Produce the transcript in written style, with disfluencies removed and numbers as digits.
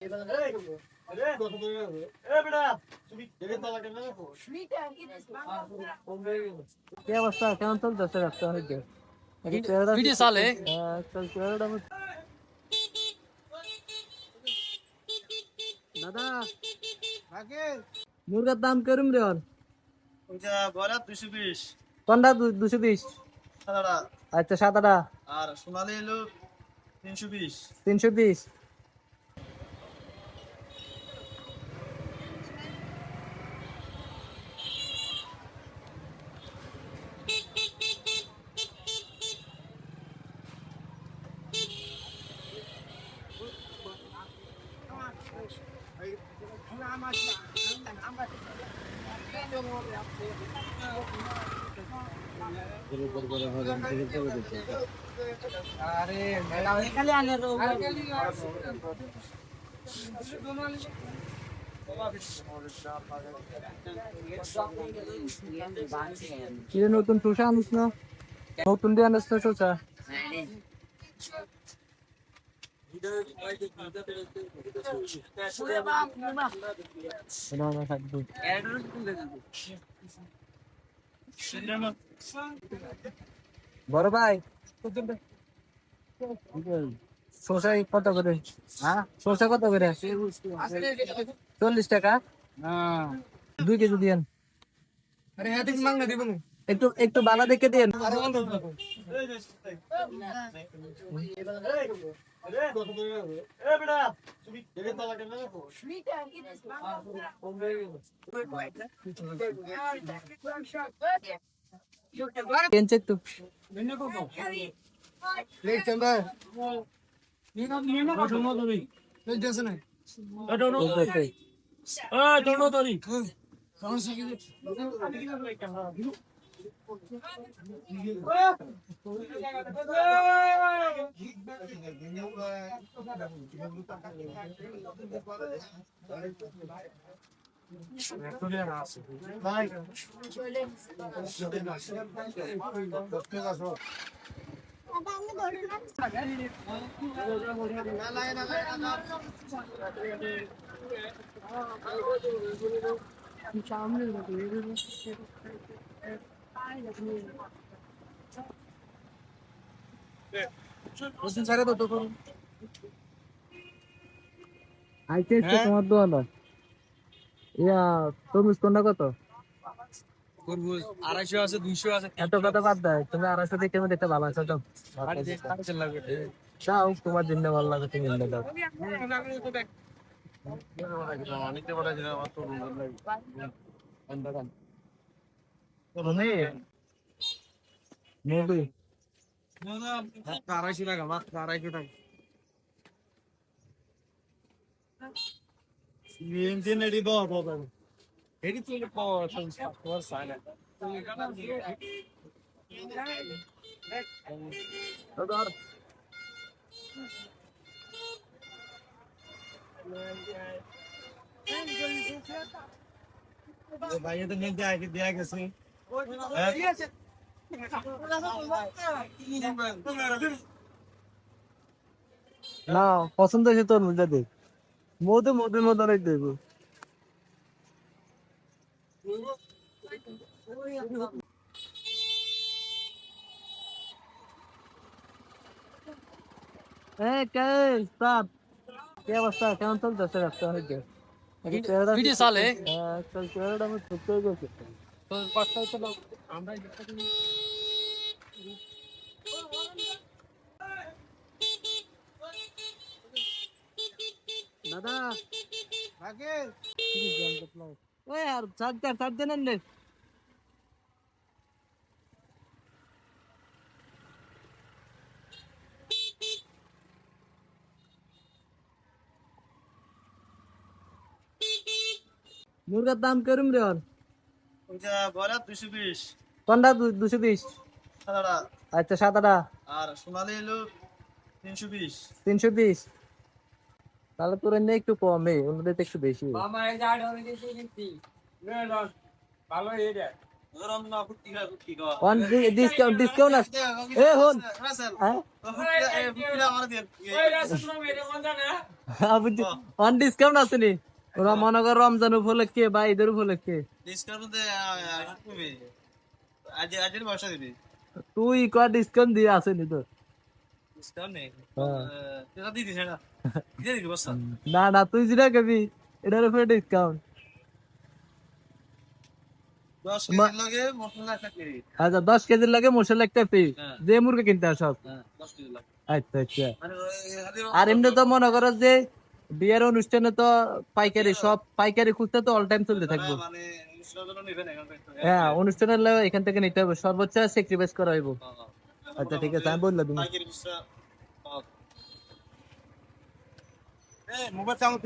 কি অবস্থা? কেমন চলতেছে ব্যবসা হইতে? ভিডিও চালে দাদা মুরগার দাম কেরম রে? ওর বয়লার 220, কোনটা 220? সাদাটা। আচ্ছা, সাদাটা আর সোনালি এলো 320। 320। কি নতুন শসা আনিস না? নতুন দিয়ে আনিস না শসা? বড় ভাই শসা কত করে? হ্যাঁ, শসা কত করে? 40 টাকা। 2 কেজি দিয়েন। একটু একটু বালা দেখে দিন। একটু আইতে তোমার দোকান ইয়া তরমুজ কোনটা কত? 250 আছে, 200 আছে। এত কথা বাদ দেয়, তুমি 250 দেখে আমি দেখতে ভালো আছে। যাও, তোমার দিন ভালো লাগে তুমি নিয়ে যাও। মুভি 250 টাকা, মাত্র 250 টাকা। এটি তো পাওয়ার ট্রান্সফার সাইলেন্ট। ভাইয়া তো নিয়ে দেয়া গেছে। না, পছন্দ হয়েছে তরমুজটা দেখ। মধু মধুর মতো দেখব। কি অবস্থা? কেমন চলতেছে ব্যবসা হইতে? ভিডিও চালে দাদা ওই আর চার দিন আনলে মুরগার দাম কেরম রে? ওর বয়লার 220, কোনটা 220? সাদাটা। আচ্ছা, সাদাটা আর সোনালি এলো 320। 320। তাহলে তোর এনে একটু কমে, ওদের একটু বেশি। মামা এই জায়গাটা আমি দেখি ভালো এটা। অন ডিসকাউন্ট আছে এ হন হ্যাঁ অন ডিসকাউন্ট আছে নি ওরা মনে কর রমজান উপলক্ষে বা ঈদের উপলক্ষে তুই ক ডিসকাউন্ট দিয়ে আসেনি তোর না না তুই যেটা খাবি এটার উপরে ডিসকাউন্ট আচ্ছা 10 কেজির লাগে মশলা একটা ফ্রি যে মুরগি কিনতে সব আচ্ছা আচ্ছা আর এমনি তো মনে করো যে বিয়ের অনুষ্ঠানে তো পাইকারি সব পাইকারি খুঁজতে তো অল টাইম চলতে থাকবো হ্যাঁ অনুষ্ঠানের লাগে এখান থেকে নিতে হবে সর্বোচ্চ স্যাক্রিফাইস করা হইব আচ্ছা ঠিক আছে আমি বললাম তুমি মোবাইল চামচ